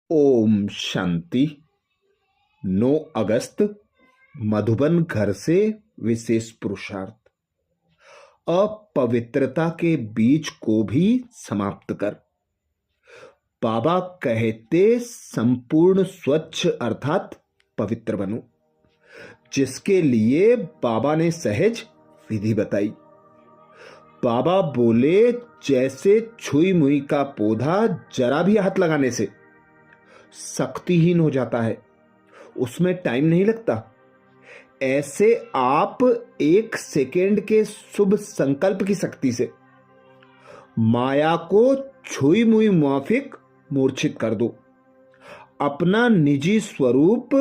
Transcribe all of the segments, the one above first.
ओम शांति। 9 अगस्त मधुबन घर से विशेष पुरुषार्थ। अपवित्रता के बीज को भी समाप्त कर। बाबा कहते संपूर्ण स्वच्छ अर्थात पवित्र बनो, जिसके लिए बाबा ने सहज विधि बताई। बाबा बोले जैसे छुई मुई का पौधा जरा भी हाथ लगाने से शक्तिहीन हो जाता है, उसमें टाइम नहीं लगता, ऐसे आप 1 सेकेंड के शुभ संकल्प की शक्ति से माया को छुई मुई माफिक मूर्छित कर दो। अपना निजी स्वरूप,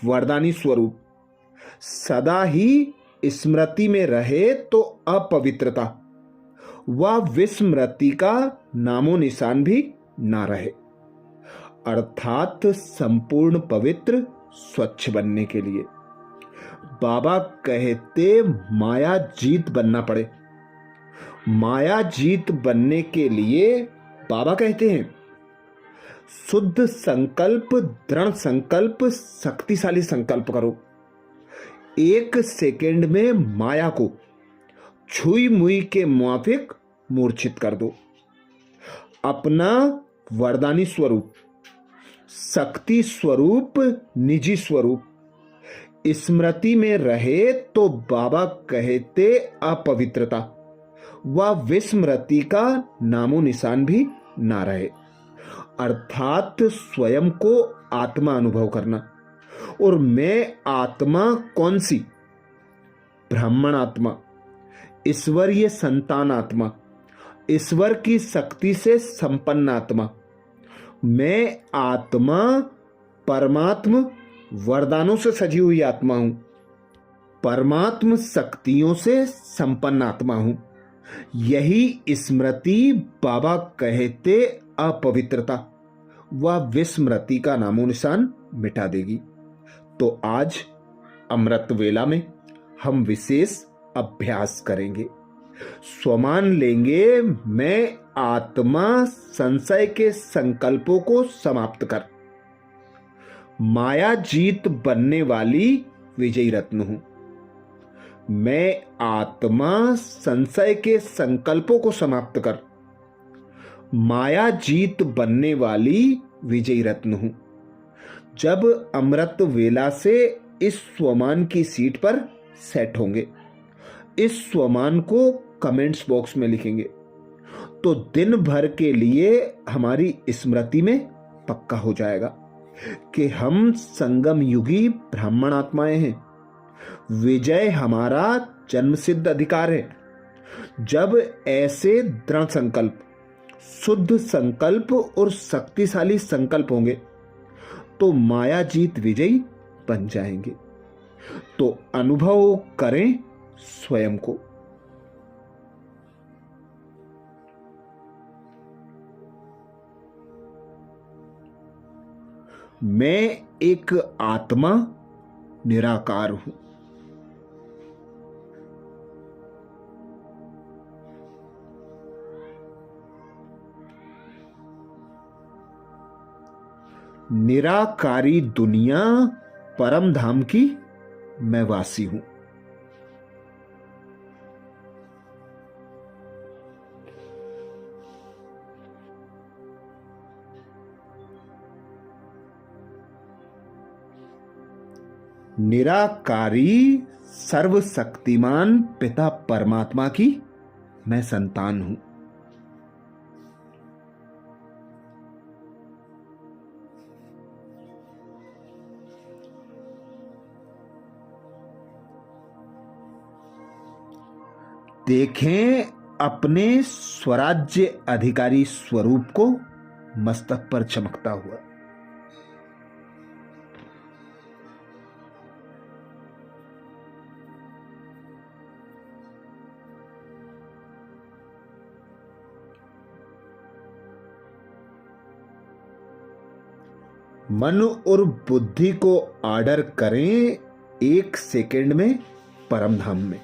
वरदानी स्वरूप सदा ही स्मृति में रहे तो अपवित्रता व विस्मृति का नामो निशान भी ना रहे, अर्थात संपूर्ण पवित्र स्वच्छ बनने के लिए बाबा कहते माया जीत बनना पड़े। माया जीत बनने के लिए बाबा कहते हैं शुद्ध संकल्प, दृढ़ संकल्प, शक्तिशाली संकल्प करो। 1 सेकेंड में माया को छुई मुई के मुआफिक मूर्छित कर दो। अपना वरदानी स्वरूप, शक्ति स्वरूप, निजी स्वरूप स्मृति में रहे तो बाबा कहते अपवित्रता व विस्मृति का नामो निशान भी ना रहे, अर्थात स्वयं को आत्मा अनुभव करना। और मैं आत्मा कौन सी? ब्राह्मण आत्मा, ईश्वरीय संतान आत्मा, ईश्वर की शक्ति से संपन्न आत्मा। मैं आत्मा परमात्म वरदानों से सजी हुई आत्मा हूं, परमात्म शक्तियों से संपन्न आत्मा हूं। यही स्मृति बाबा कहते अपवित्रता व विस्मृति का नामो निशान मिटा देगी। तो आज अमृत वेला में हम विशेष अभ्यास करेंगे। स्वमान लेंगे मैं आत्मा संशय के संकल्पों को समाप्त कर माया जीत बनने वाली विजयी रत्न हूं। मैं आत्मा संशय के संकल्पों को समाप्त कर माया जीत बनने वाली विजयी रत्न हूं। जब अमृत वेला से इस स्वमान की सीट पर सेट होंगे, इस स्वमान को कमेंट्स बॉक्स में लिखेंगे तो दिन भर के लिए हमारी स्मृति में पक्का हो जाएगा कि हम संगम युगी ब्राह्मण आत्माएं हैं। विजय हमारा जन्मसिद्ध अधिकार है। जब ऐसे दृढ़ संकल्प, शुद्ध संकल्प और शक्तिशाली संकल्प होंगे तो माया जीत विजयी बन जाएंगे। तो अनुभव करें स्वयं को। मैं एक आत्मा निराकार हूं। निराकारी दुनिया परम धाम की मैं वासी हूं। निराकारी सर्वशक्तिमान पिता परमात्मा की मैं संतान हूं। देखें अपने स्वराज्य अधिकारी स्वरूप को मस्तक पर चमकता हुआ। मन और बुद्धि को ऑर्डर करें 1 सेकेंड में परम धाम में।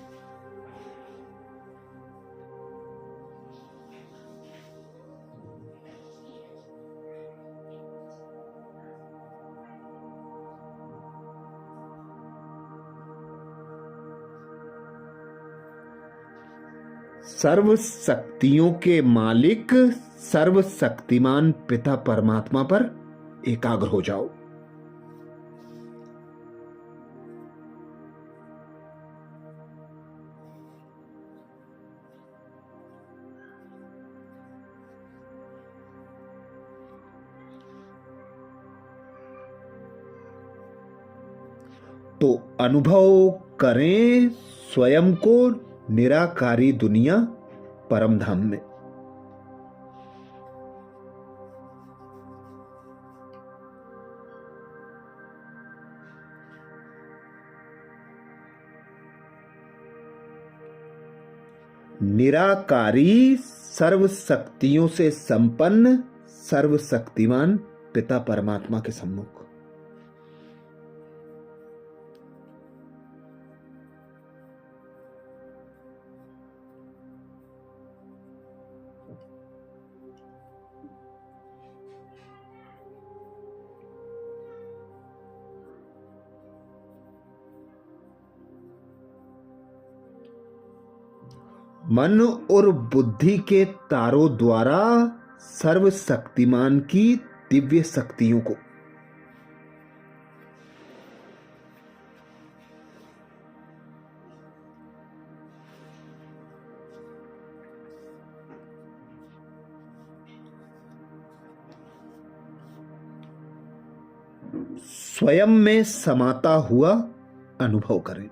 सर्व शक्तियों के मालिक सर्वशक्तिमान पिता परमात्मा पर एकाग्र हो जाओ। तो अनुभव करें स्वयं को निराकारी दुनिया परम धाम में। निराकारी सर्व शक्तियों से संपन्न सर्वशक्तिमान पिता परमात्मा के सम्मुख। मन और बुद्धि के तारों द्वारा सर्वशक्तिमान की दिव्य शक्तियों को स्वयं में समाता हुआ अनुभव करें।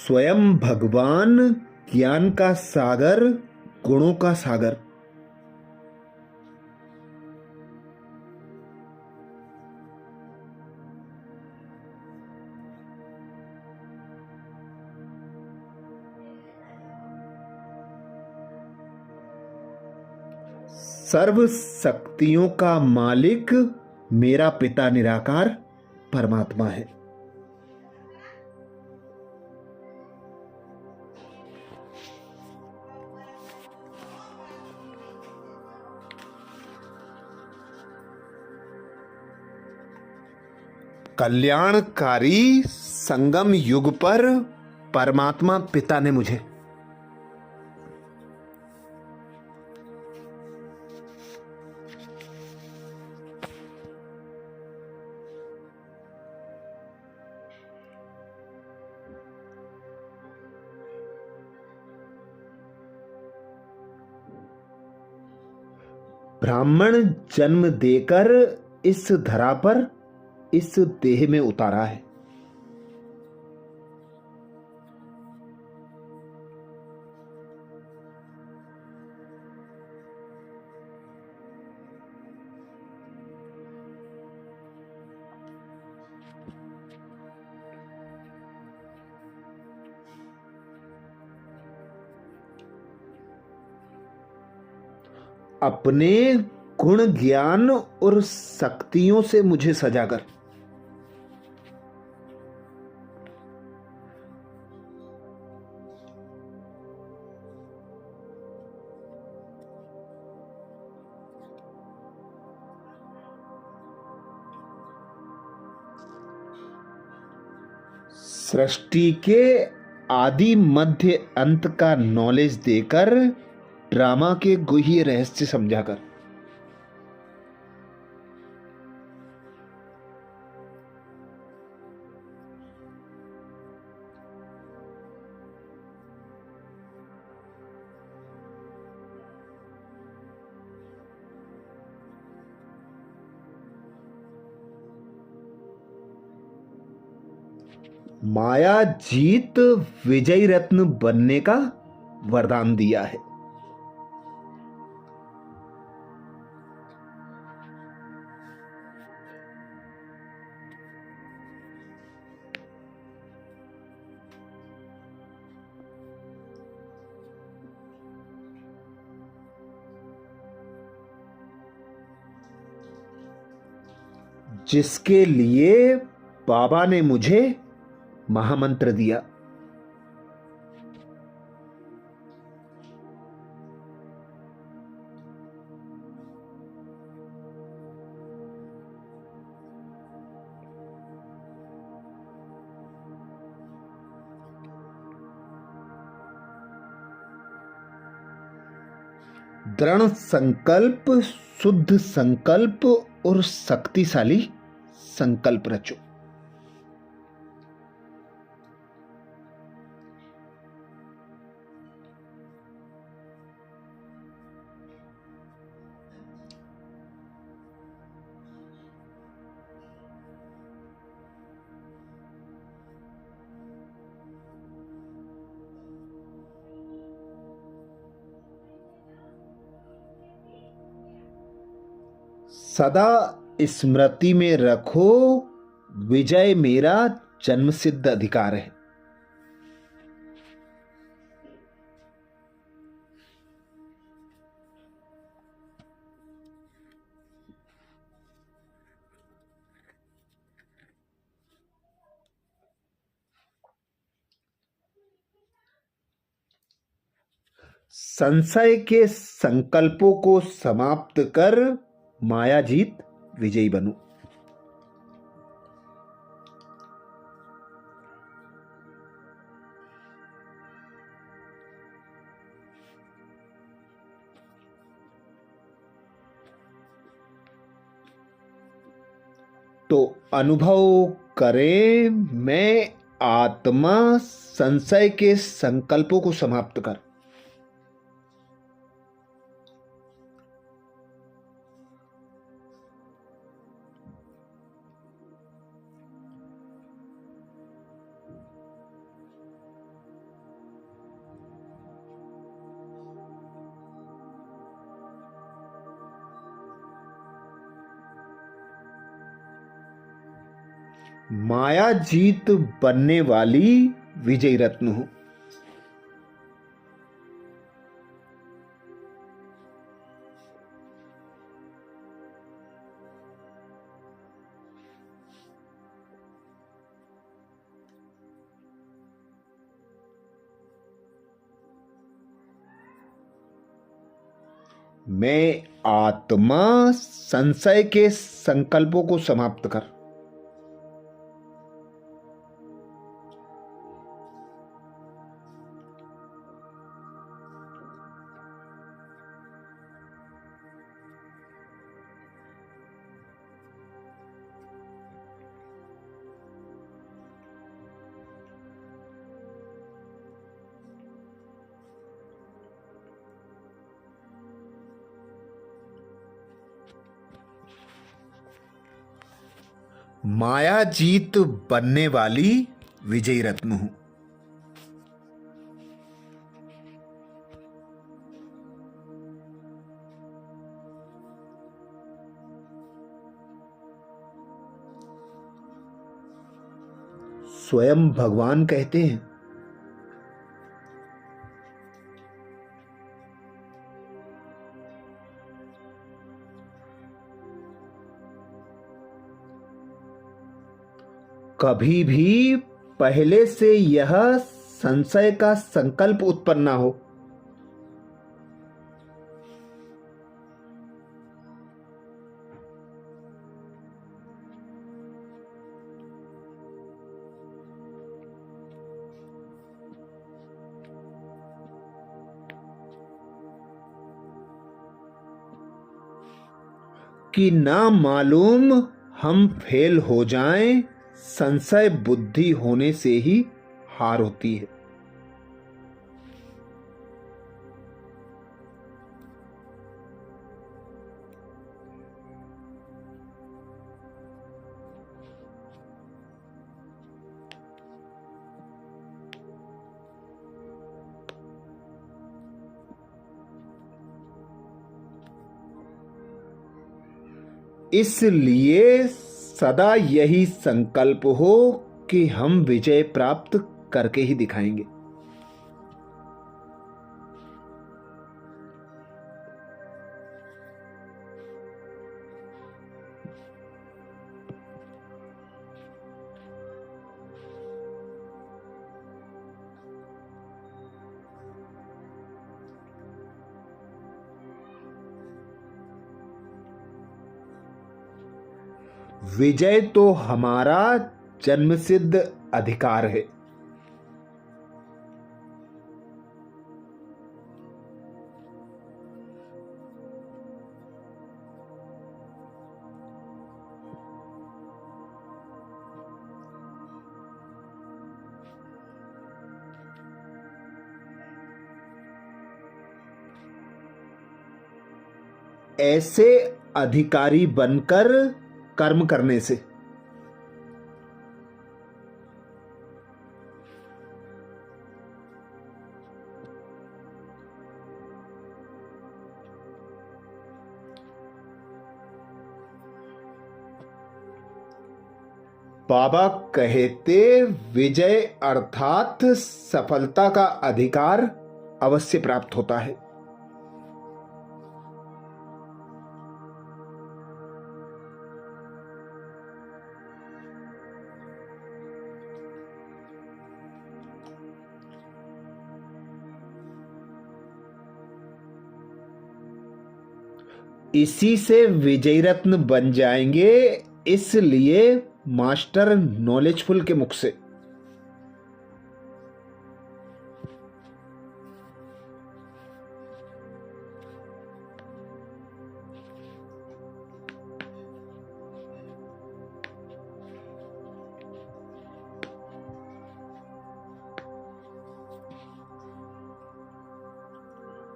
स्वयं भगवान ज्ञान का सागर, गुणों का सागर। सर्व शक्तियों का मालिक मेरा पिता निराकार परमात्मा है। कल्याणकारी संगम युग पर परमात्मा पिता ने मुझे ब्राह्मण जन्म देकर इस धरा पर इस देह में उतारा है। अपने गुण ज्ञान और शक्तियों से मुझे सजाकर सृष्टि के आदि मध्य अंत का नॉलेज देकर ड्रामा के गुह्य रहस्य समझाकर माया जीत विजय रत्न बनने का वरदान दिया है। जिसके लिए बाबा ने मुझे महामंत्र दिया। दृढ़ संकल्प, शुद्ध संकल्प और शक्तिशाली संकल्प रचो। सदा स्मृति में रखो, विजय मेरा जन्मसिद्ध अधिकार है। संशय के संकल्पों को समाप्त कर माया जीत विजयी बनो। तो अनुभव करें, मैं आत्मा संशय के संकल्पों को समाप्त कर माया जीत बनने वाली विजयी रत्न हूं। मैं आत्मा संशय के संकल्पों को समाप्त कर माया जीत बनने वाली विजयी रत्न हूं। स्वयं भगवान कहते हैं, कभी भी पहले से यह संशय का संकल्प उत्पन्न ना हो, कि ना मालूम हम फेल हो जाएं, संशय बुद्धि होने से ही हार होती है। इसलिए सदा यही संकल्प हो कि हम विजय प्राप्त करके ही दिखाएंगे। विजय तो हमारा जन्मसिद्ध अधिकार है। ऐसे अधिकारी बनकर कर्म करने से। बाबा कहते विजय अर्थात सफलता का अधिकार अवश्य प्राप्त होता है। इसी से विजय रत्न बन जाएंगे, इसलिए मास्टर नॉलेजफुल के मुख से।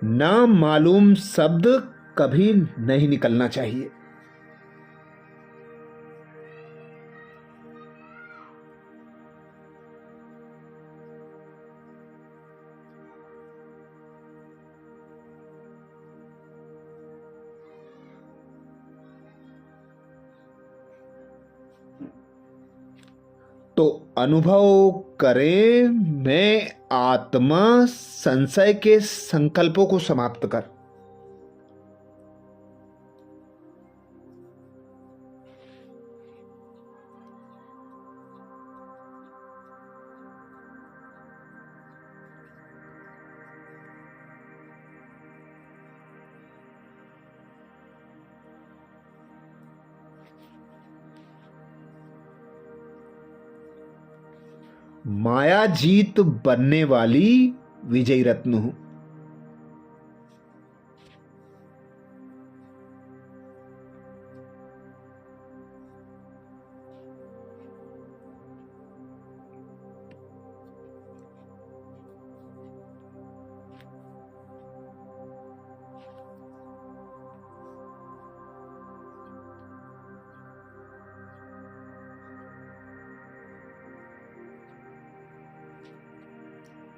ना मालूम शब्द कभी नहीं निकलना चाहिए। तो अनुभव करें, मैं आत्मा संशय के संकल्पों को समाप्त कर। माया जीत बनने वाली विजय रत्न हूं।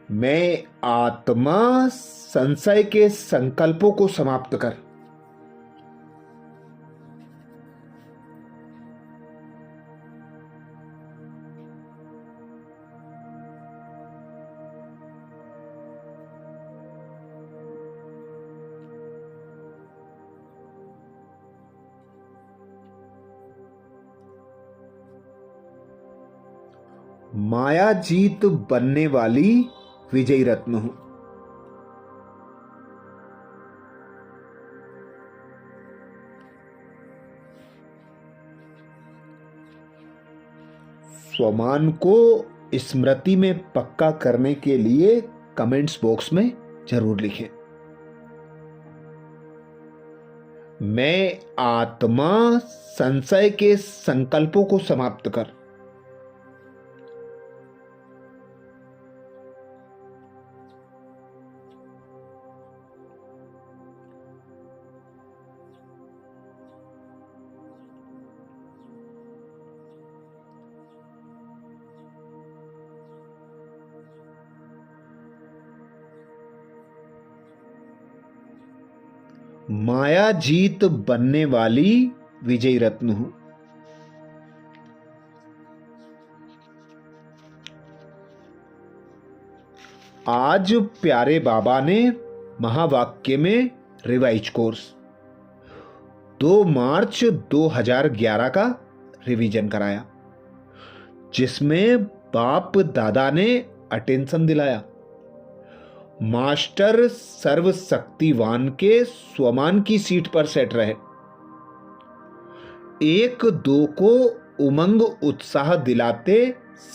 मैं आत्मा संशय के संकल्पों को समाप्त कर। माया जीत बनने वाली विजय रत्न हूं। स्वमान को स्मृति में पक्का करने के लिए कमेंट्स बॉक्स में जरूर लिखें। मैं आत्मा संशय के संकल्पों को समाप्त कर। माया जीत बनने वाली विजय रत्न हूं। आज प्यारे बाबा ने महावाक्य में रिवाइज कोर्स 2 मार्च 2011 का रिवीजन कराया, जिसमें बाप दादा ने अटेंशन दिलाया। मास्टर सर्वशक्तिवान के स्वमान की सीट पर सेट रहे। 1-2 को उमंग उत्साह दिलाते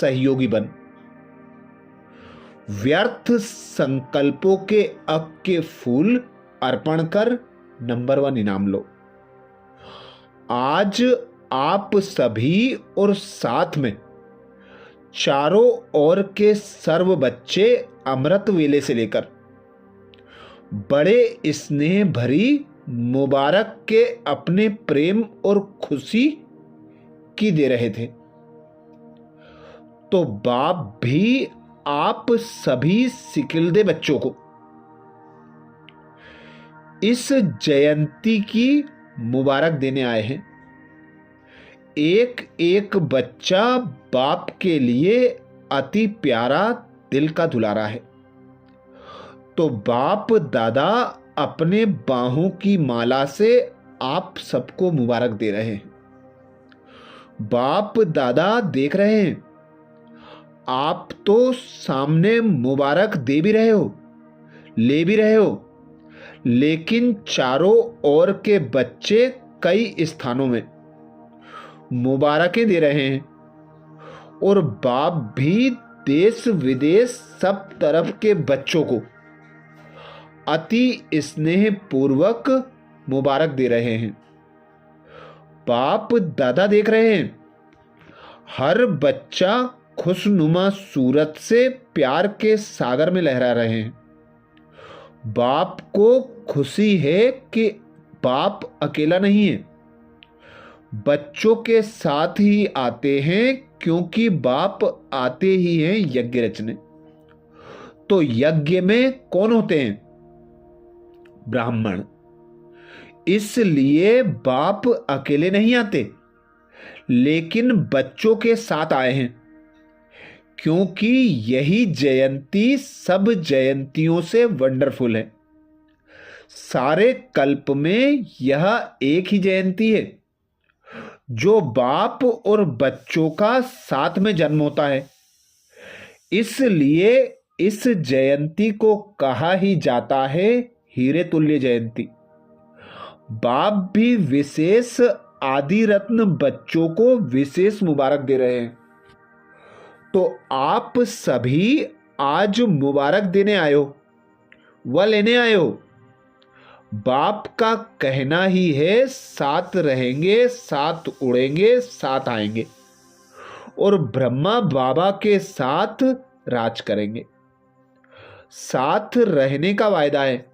सहयोगी बन। व्यर्थ संकल्पों के अक के फूल अर्पण कर नंबर 1 इनाम लो। आज आप सभी और साथ में चारों ओर के सर्व बच्चे अमृत वेले से लेकर बड़े स्नेह भरी मुबारक के अपने प्रेम और खुशी की दे रहे थे, तो बाप भी आप सभी सिकिलदे बच्चों को इस जयंती की मुबारक देने आए हैं। एक एक बच्चा बाप के लिए अति प्यारा, दिल का दुलारा है, तो बाप दादा अपने बाहों की माला से आप सबको मुबारक दे रहे हैं। बाप दादा देख रहे हैं, आप तो सामने मुबारक दे भी रहे हो, ले भी रहे हो, लेकिन चारों ओर के बच्चे कई स्थानों में मुबारकें दे रहे हैं, और बाप भी देश विदेश सब तरफ के बच्चों को अति स्नेह पूर्वक मुबारक दे रहे हैं। बाप दादा देख रहे हैं, हर बच्चा खुशनुमा सूरत से प्यार के सागर में लहरा रहे हैं। बाप को खुशी है कि बाप अकेला नहीं है, बच्चों के साथ ही आते हैं, क्योंकि बाप आते ही हैं यज्ञ रचने। तो यज्ञ में कौन होते हैं? ब्राह्मण। इसलिए बाप अकेले नहीं आते, लेकिन बच्चों के साथ आए हैं, क्योंकि यही जयंती सब जयंतियों से वंडरफुल है। सारे कल्प में यह एक ही जयंती है जो बाप और बच्चों का साथ में जन्म होता है। इसलिए इस जयंती को कहा ही जाता है हीरे तुल्य जयंती। बाप भी विशेष आदि रत्न बच्चों को विशेष मुबारक दे रहे हैं। तो आप सभी आज मुबारक देने आयो व लेने आयो। बाप का कहना ही है, साथ रहेंगे, साथ उड़ेंगे, साथ आएंगे, और ब्रह्मा बाबा के साथ राज करेंगे। साथ रहने का वायदा है।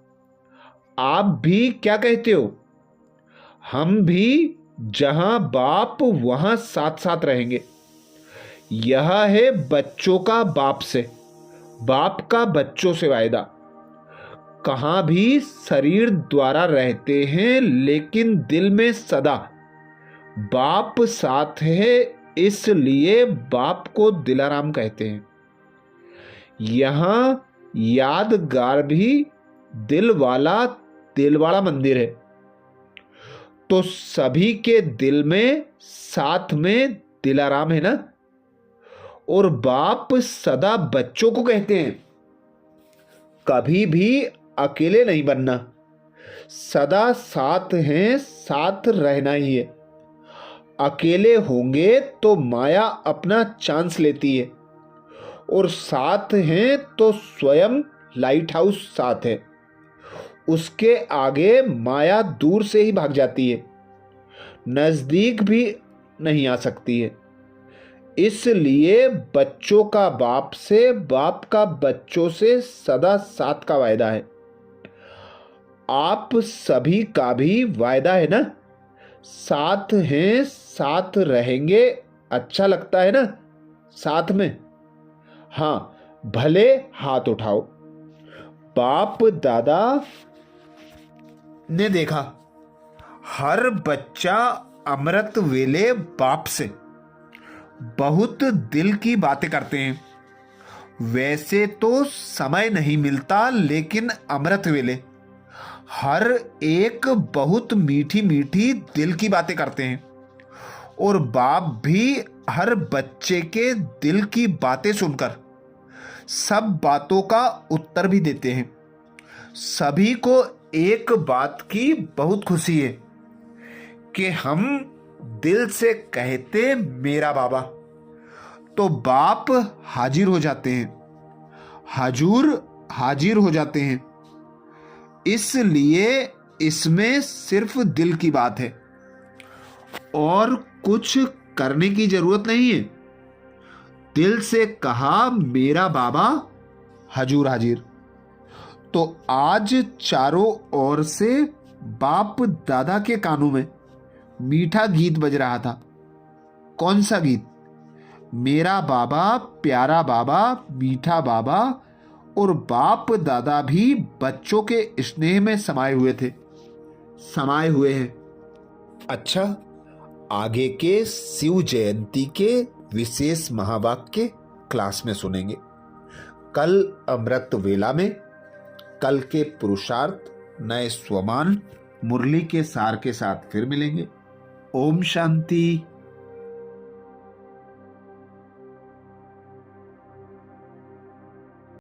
आप भी क्या कहते हो? हम भी जहां बाप वहां साथ साथ रहेंगे। यह है बच्चों का बाप से, बाप का बच्चों से वायदा। कहां भी शरीर द्वारा रहते हैं, लेकिन दिल में सदा बाप साथ है, इसलिए बाप को दिलाराम कहते हैं। यहां यादगार भी दिलवाड़ा मंदिर है, तो सभी के दिल में साथ में दिलाराम है ना। और बाप सदा बच्चों को कहते हैं, कभी भी अकेले नहीं बनना, सदा साथ हैं, साथ रहना ही है। अकेले होंगे तो माया अपना चांस लेती है, और साथ हैं तो स्वयं लाइट हाउस साथ है, उसके आगे माया दूर से ही भाग जाती है, नजदीक भी नहीं आ सकती है। इसलिए बच्चों का बाप से, बाप का बच्चों से सदा साथ का वायदा है। आप सभी का भी वायदा है ना, साथ हैं, साथ रहेंगे। अच्छा लगता है ना साथ में? हां, भले हाथ उठाओ। बाप दादा ने देखा, हर बच्चा अमृत वेले बाप से बहुत दिल की बातें करते हैं। वैसे तो समय नहीं मिलता, लेकिन अमृत वेले हर एक बहुत मीठी मीठी दिल की बातें करते हैं, और बाप भी हर बच्चे के दिल की बातें सुनकर सब बातों का उत्तर भी देते हैं। सभी को एक बात की बहुत खुशी है कि हम दिल से कहते मेरा बाबा, तो बाप हाजिर हो जाते हैं, हाजिर हो जाते हैं। इसलिए इसमें सिर्फ दिल की बात है और कुछ करने की जरूरत नहीं है। दिल से कहा मेरा बाबा, हजूर हाजिर। तो आज चारों ओर से बाप दादा के कानों में मीठा गीत बज रहा था। कौन सा गीत? मेरा बाबा, प्यारा बाबा, मीठा बाबा। और बाप दादा भी बच्चों के स्नेह में समाये हुए हैं। अच्छा, आगे के शिव जयंती के विशेष महावाक्य क्लास में सुनेंगे। कल अमृत वेला में कल के पुरुषार्थ, नए स्वमान, मुरली के सार के साथ फिर मिलेंगे। ओम शांति।